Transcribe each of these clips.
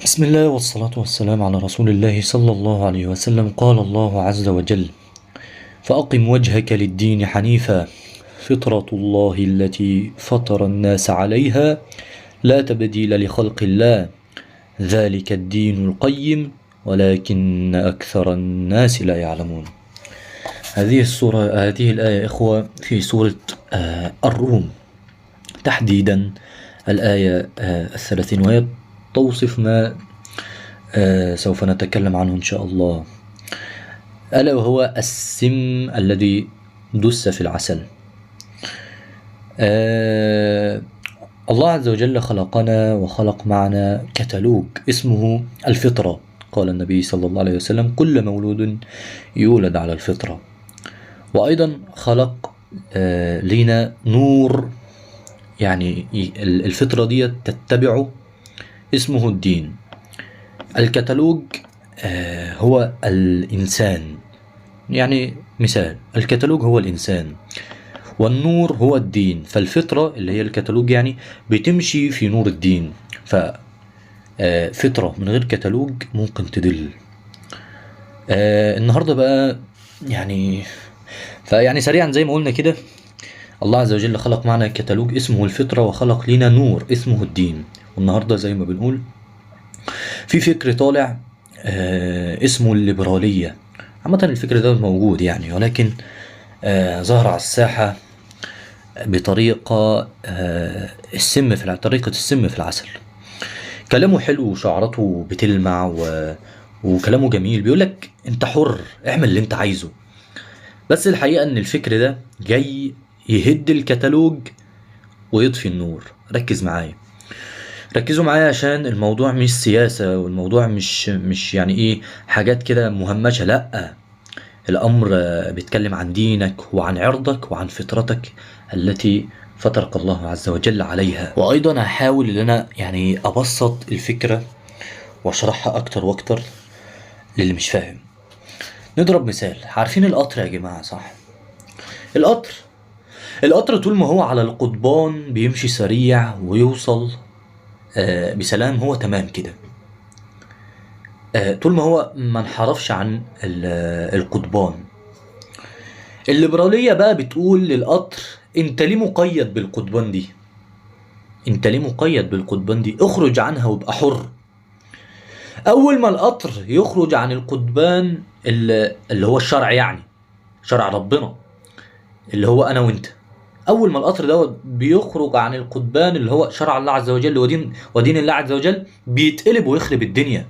بسم الله والصلاة والسلام على رسول الله صلى الله عليه وسلم. قال الله عز وجل: فأقم وجهك للدين حنيفا فطرة الله التي فطر الناس عليها لا تبديل لخلق الله ذلك الدين القيم ولكن أكثر الناس لا يعلمون. هذه الآية إخوة في سورة الروم، تحديدا الآية 30، وهي توصف ما سوف نتكلم عنه إن شاء الله، ألا وهو السم الذي دس في العسل. الله عز وجل خلقنا وخلق معنا كتالوج اسمه الفطرة. قال النبي صلى الله عليه وسلم: كل مولود يولد على الفطرة. وأيضا خلق لنا نور، يعني الفطرة دي تتبعه، اسمه الدين. الكتالوج هو الإنسان، يعني مثال الكتالوج هو الإنسان والنور هو الدين، فالفطرة اللي هي الكتالوج يعني بتمشي في نور الدين. ففطرة من غير كتالوج ممكن تدل. النهاردة بقى يعني سريعا زي ما قلنا كده، الله عز وجل خلق معنا كتالوج اسمه الفطرة وخلق لنا نور اسمه الدين. والنهاردة زي ما بنقول في فكر طالع اسمه الليبرالية. عامة الفكر ده موجود يعني، ولكن ظهر على الساحة بطريقة طريقة السم في العسل. كلامه حلو وشعراته بتلمع وكلامه جميل، بيقولك انت حر اعمل اللي انت عايزه. بس الحقيقة ان الفكر ده جاي يهد الكتالوج ويطفي النور. ركزوا معايا عشان الموضوع مش سياسة، والموضوع مش يعني ايه حاجات كده مهمشة، لأ، الأمر بيتكلم عن دينك وعن عرضك وعن فطرتك التي فطرك الله عز وجل عليها. وأيضا هحاول ان انا يعني ابسط الفكرة واشرحها اكتر واكتر للي مش فاهم. نضرب مثال. عارفين القطر يا جماعة، صح؟ القطر طول ما هو على القضبان بيمشي سريع ويوصل بسلام، هو تمام كده. طول ما هو ما انحرفش عن القضبان. الليبرالية بقى بتقول للقطر: انت ليه مقيد بالقضبان دي؟ اخرج عنها وابقى حر. اول ما القطر يخرج عن القضبان اللي هو الشرع، يعني شرع ربنا اللي هو انا وانت، اول ما القطر دوت بيخرج عن القضبان اللي هو شرع الله عز وجل ودين الله عز وجل، بيتقلب ويخرب الدنيا.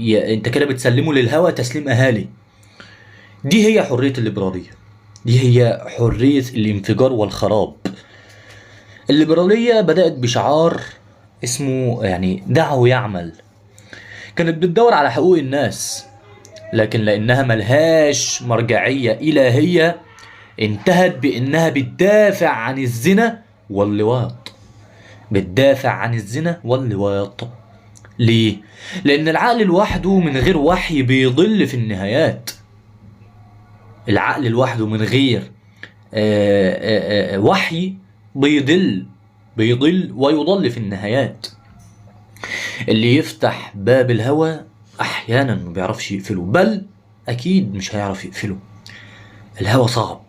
انت كده بتسلمه للهوى تسليم اهالي. دي هي حرية الليبرالية، دي هي حرية الانفجار والخراب. الليبرالية بدأت بشعار اسمه يعني دعه يعمل. كانت بتدور على حقوق الناس، لكن لانها ملهاش مرجعية إلهية انتهت بانها بتدافع عن الزنا واللواط. ليه؟ لان العقل لوحده من غير وحي بيضل في النهايات. العقل لوحده من غير وحي بيضل ويضل في النهايات. اللي يفتح باب الهوى احيانا ما بيعرفش يقفله، بل اكيد مش هيعرف يقفله. الهوى صعب.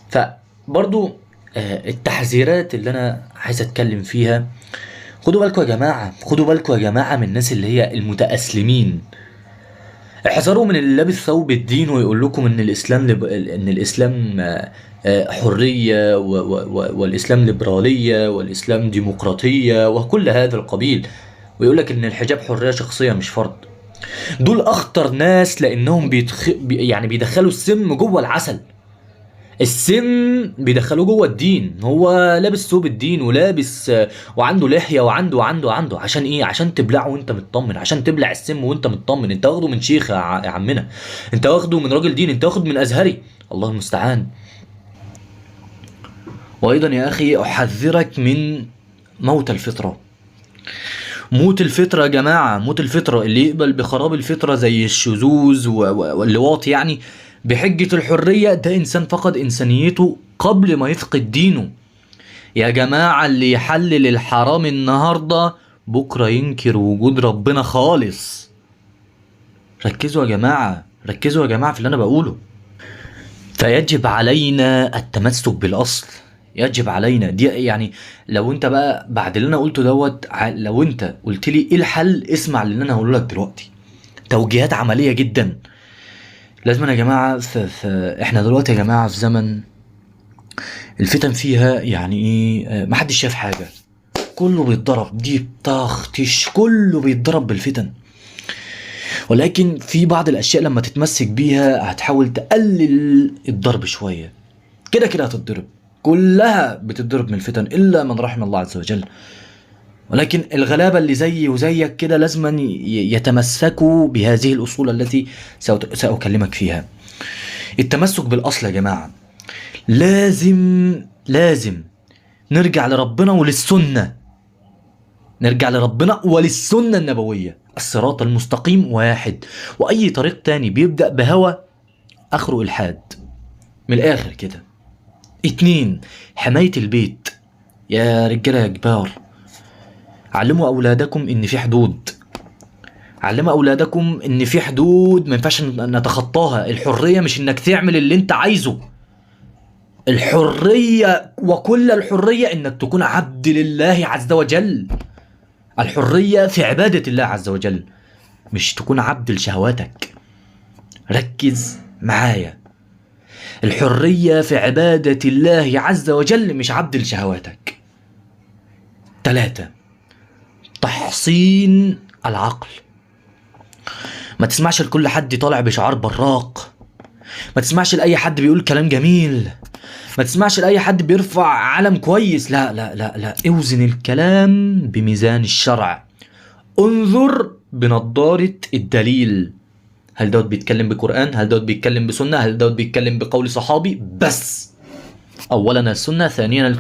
فبرضو التحذيرات اللي انا عايز اتكلم فيها، خدوا بالكم يا جماعة من الناس اللي هي المتأسلمين. احذروا من اللي لابس ثوب الدين ويقول لكم ان الاسلام حرية والاسلام ليبرالية والاسلام ديمقراطية وكل هذا القبيل، ويقول لك ان الحجاب حرية شخصية مش فرض. دول اخطر ناس، لانهم يعني بيدخلوا السم جوه العسل. السم بيدخلوه جوه الدين. هو لابس ثوب الدين ولابس وعنده لحيه وعنده عشان ايه؟ عشان تبلعه وانت مطمن، عشان تبلع السم وانت مطمن. انت واخده من شيخ يا عمنا، انت واخده من راجل دين، انت واخد من ازهري، الله المستعان. وايضا يا اخي احذرك من موت الفطره. موت الفطره يا جماعه، موت الفطره. اللي يقبل بخراب الفطره زي الشذوذ واللواط يعني بحجة الحرية، ده إنسان فقد إنسانيته قبل ما يفقد دينه. يا جماعة اللي يحلل الحرام النهاردة بكرة ينكر وجود ربنا خالص. ركزوا يا جماعة، ركزوا يا جماعة في اللي أنا بقوله. فيجب علينا التمسك بالأصل، يجب علينا دي. يعني لو انت بقى بعد اللي انا قلته دوت، لو انت قلت لي ايه الحل، اسمع اللي انا هقوله لك دلوقتي، توجيهات عملية جدا. لازم يا جماعة احنا دلوقتي يا جماعة في زمن الفتن فيها يعني ايه، محدش شاف حاجة، كله بيتضرب، دي طخ تش، كله بيتضرب بالفتن. ولكن في بعض الاشياء لما تتمسك بيها هتحاول تقلل الضرب شوية. كده كده هتتضرب، كلها بتتضرب من الفتن الا من رحم الله عز وجل. ولكن الغلابة اللي زيي وزيك كده لازم يتمسكوا بهذه الأصول التي سأكلمك فيها. التمسك بالأصل يا جماعة، لازم نرجع لربنا وللسنة، نرجع لربنا وللسنة النبوية. الصراط المستقيم واحد، وأي طريق تاني بيبدأ بهوى آخره إلحاد، من الآخر كده. 2، حماية البيت. يا رجالة يا كبار، علموا أولادكم إن في حدود، علموا أولادكم إن في حدود ما ينفعش نتخطاها. الحرية مش إنك تعمل اللي أنت عايزه، الحرية وكل الحرية إنك تكون عبد لله عز وجل. الحرية في عبادة الله عز وجل، مش تكون عبد لشهواتك. ركز معايا، الحرية في عبادة الله عز وجل، مش عبد لشهواتك. 3، تحصين العقل. ما تسمعش لكل حد طالع بشعار براق، ما تسمعش لأي حد بيقول كلام جميل، ما تسمعش لأي حد بيرفع علم كويس. لا لا لا لا، اوزن الكلام بميزان الشرع، انظر بنضارة الدليل. هل دوت بيتكلم بقرآن؟ هل دوت بيتكلم بسنة؟ هل دوت بيتكلم بقول صحابي؟ بس اولا السنة، ثانيا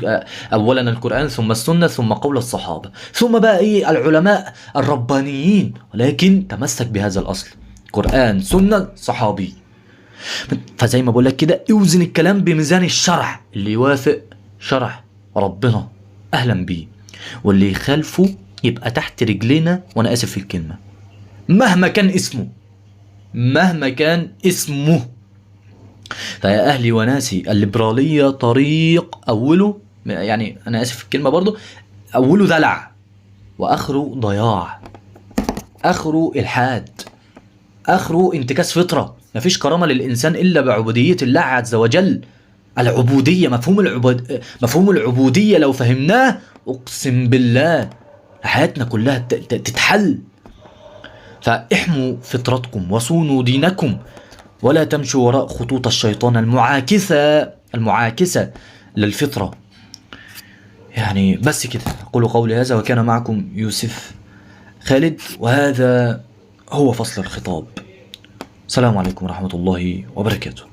اولا القرآن، ثم السنة، ثم قول الصحابة، ثم بقى ايه العلماء الربانيين. ولكن تمسك بهذا الاصل، قرآن سنة صحابي. فزي ما بقول لك كده، اوزن الكلام بميزان الشرع، اللي يوافق شرع ربنا اهلا بيه، واللي يخالفه يبقى تحت رجلنا، وانا اسف في الكلمة، مهما كان اسمه، مهما كان اسمه. فيا اهلي وناسي، الليبرالية طريق اوله، يعني انا اسف في الكلمة برضو، اوله دلع واخره ضياع، اخره الحاد، اخره انتكاس فطرة. مفيش كرامة للانسان الا بعبودية الله عز وجل. العبودية، مفهوم العبودية لو فهمناه اقسم بالله حياتنا كلها تتحل. فاحموا فطرتكم وصونوا دينكم، ولا تمشوا وراء خطوط الشيطان المعاكسة للفطرة. يعني بس كده، أقول قولي هذا، وكان معكم يوسف خالد، وهذا هو فصل الخطاب. السلام عليكم ورحمة الله وبركاته.